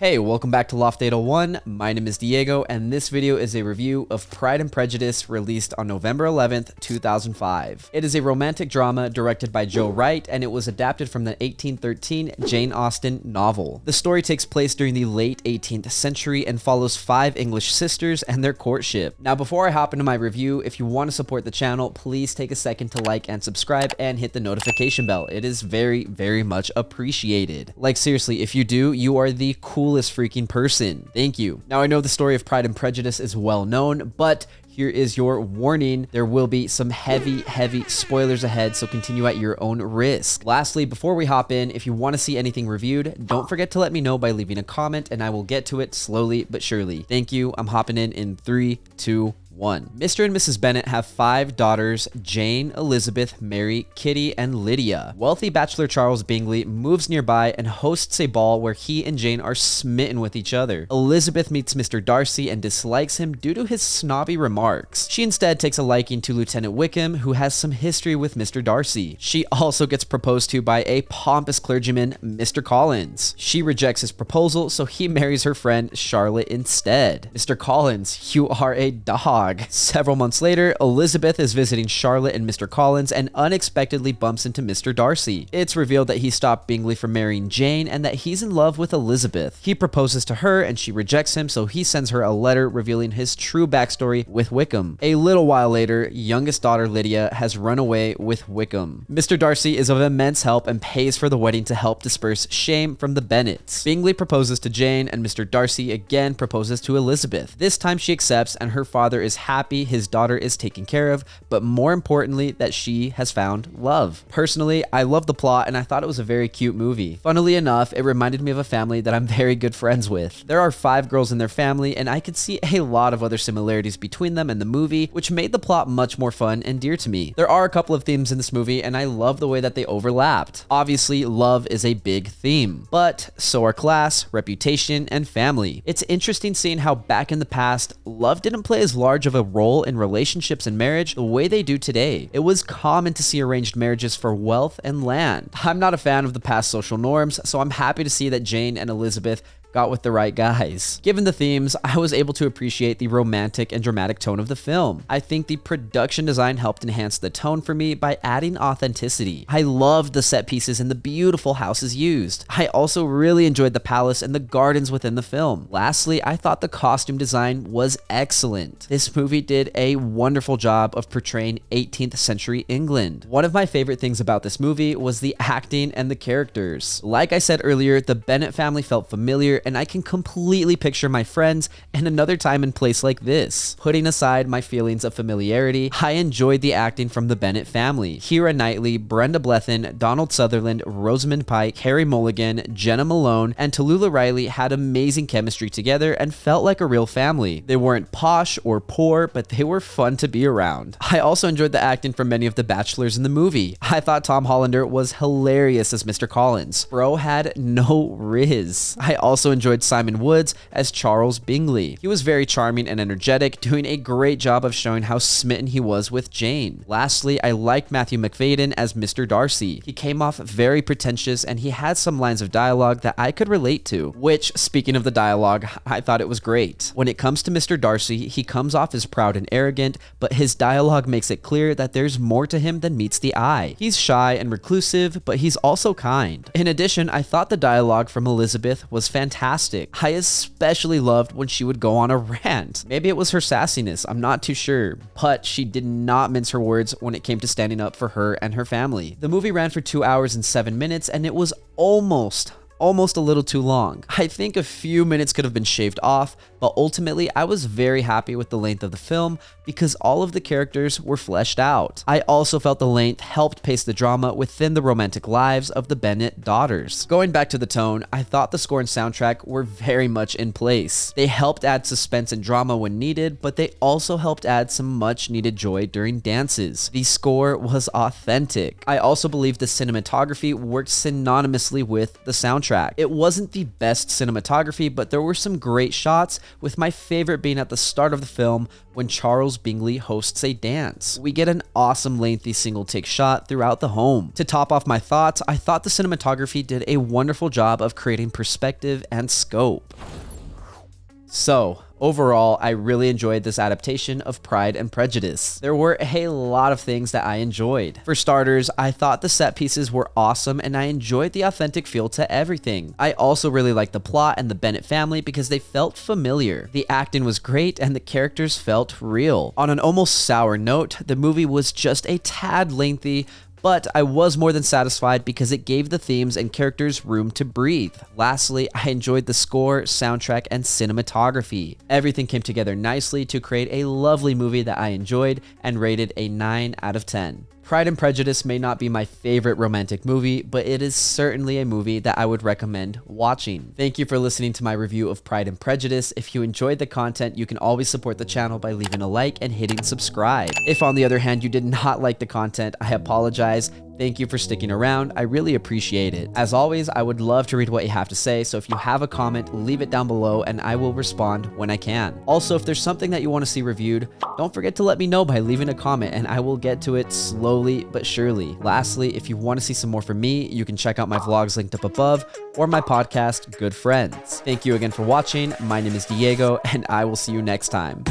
Hey, welcome back to Loft 801. My name is Diego, and this video is a review of Pride and Prejudice, released on November 11th, 2005. It is a romantic drama directed by Joe Wright, and it was adapted from the 1813 Jane Austen novel. The story takes place during the late 18th century and follows 5 English sisters and their courtship. Now, before I hop into my review, if you want to support the channel, please take a second to like and subscribe and hit the notification bell. It is very, very much appreciated. Like, seriously, if you do, you are the coolest freaking person. Thank you. Now, I know the story of Pride and Prejudice is well known, but here is your warning. There will be some heavy spoilers ahead, so continue at your own risk. Lastly, before we hop in, if you want to see anything reviewed, don't forget to let me know by leaving a comment, and I will get to it slowly but surely. Thank you. I'm hopping in 3, 2, 1. Mr. and Mrs. Bennet have 5 daughters: Jane, Elizabeth, Mary, Kitty, and Lydia. Wealthy bachelor Charles Bingley moves nearby and hosts a ball where he and Jane are smitten with each other. Elizabeth meets Mr. Darcy and dislikes him due to his snobby remarks. She instead takes a liking to Lieutenant Wickham, who has some history with Mr. Darcy. She also gets proposed to by a pompous clergyman, Mr. Collins. She rejects his proposal, so he marries her friend Charlotte instead. Mr. Collins, you are a dog. Several months later, Elizabeth is visiting Charlotte and Mr. Collins and unexpectedly bumps into Mr. Darcy. It's revealed that he stopped Bingley from marrying Jane and that he's in love with Elizabeth. He proposes to her and she rejects him, so he sends her a letter revealing his true backstory with Wickham. A little while later, youngest daughter Lydia has run away with Wickham. Mr. Darcy is of immense help and pays for the wedding to help disperse shame from the Bennets. Bingley proposes to Jane and Mr. Darcy again proposes to Elizabeth. This time she accepts and her father is happy his daughter is taken care of, but more importantly, that she has found love. Personally, I love the plot and I thought it was a very cute movie. Funnily enough, it reminded me of a family that I'm very good friends with. There are 5 girls in their family, and I could see a lot of other similarities between them and the movie, which made the plot much more fun and dear to me. There are a couple of themes in this movie, and I love the way that they overlapped. Obviously, love is a big theme, but so are class, reputation, and family. It's interesting seeing how back in the past, love didn't play as large of a role in relationships and marriage the way they do today. It was common to see arranged marriages for wealth and land. I'm not a fan of the past social norms, so I'm happy to see that Jane and Elizabeth got with the right guys. Given the themes, I was able to appreciate the romantic and dramatic tone of the film. I think the production design helped enhance the tone for me by adding authenticity. I loved the set pieces and the beautiful houses used. I also really enjoyed the palace and the gardens within the film. Lastly, I thought the costume design was excellent. This movie did a wonderful job of portraying 18th century England. One of my favorite things about this movie was the acting and the characters. Like I said earlier, the Bennet family felt familiar, and I can completely picture my friends in another time and place like this. Putting aside my feelings of familiarity, I enjoyed the acting from the Bennet family. Keira Knightley, Brenda Blethyn, Donald Sutherland, Rosamund Pike, Carey Mulligan, Jenna Malone, and Tallulah Riley had amazing chemistry together and felt like a real family. They weren't posh or poor, but they were fun to be around. I also enjoyed the acting from many of the bachelors in the movie. I thought Tom Hollander was hilarious as Mr. Collins. Bro had no riz. I also enjoyed Simon Woods as Charles Bingley. He was very charming and energetic, doing a great job of showing how smitten he was with Jane. Lastly, I liked Matthew Macfadyen as Mr. Darcy. He came off very pretentious and he had some lines of dialogue that I could relate to, which, speaking of the dialogue, I thought it was great. When it comes to Mr. Darcy, he comes off as proud and arrogant, but his dialogue makes it clear that there's more to him than meets the eye. He's shy and reclusive, but he's also kind. In addition, I thought the dialogue from Elizabeth was fantastic. I especially loved when she would go on a rant. Maybe it was her sassiness, I'm not too sure, but she did not mince her words when it came to standing up for her and her family. The movie ran for 2 hours and 7 minutes, and it was almost a little too long. I think a few minutes could have been shaved off, but ultimately I was very happy with the length of the film because all of the characters were fleshed out. I also felt the length helped pace the drama within the romantic lives of the Bennet daughters. Going back to the tone, I thought the score and soundtrack were very much in place. They helped add suspense and drama when needed, but they also helped add some much needed joy during dances. The score was authentic. I also believe the cinematography worked synonymously with the soundtrack. soundtrack. It wasn't the best cinematography, but there were some great shots, with my favorite being at the start of the film when Charles Bingley hosts a dance. We get an awesome lengthy single take shot throughout the home. To top off my thoughts, I thought the cinematography did a wonderful job of creating perspective and scope. So, overall, I really enjoyed this adaptation of Pride and Prejudice. There were a lot of things that I enjoyed. For starters, I thought the set pieces were awesome and I enjoyed the authentic feel to everything. I also really liked the plot and the Bennet family because they felt familiar. The acting was great and the characters felt real. On an almost sour note, the movie was just a tad lengthy, but I was more than satisfied because it gave the themes and characters room to breathe. Lastly, I enjoyed the score, soundtrack, and cinematography. Everything came together nicely to create a lovely movie that I enjoyed and rated a 9 out of 10. Pride and Prejudice may not be my favorite romantic movie, but it is certainly a movie that I would recommend watching. Thank you for listening to my review of Pride and Prejudice. If you enjoyed the content, you can always support the channel by leaving a like and hitting subscribe. If on the other hand you did not like the content, I apologize. Thank you for sticking around. I really appreciate it. As always, I would love to read what you have to say, so if you have a comment, leave it down below and I will respond when I can. Also, if there's something that you want to see reviewed, don't forget to let me know by leaving a comment and I will get to it slowly but surely. Lastly, if you want to see some more from me, you can check out my vlogs linked up above or my podcast, Good Friends. Thank you again for watching. My name is Diego and I will see you next time.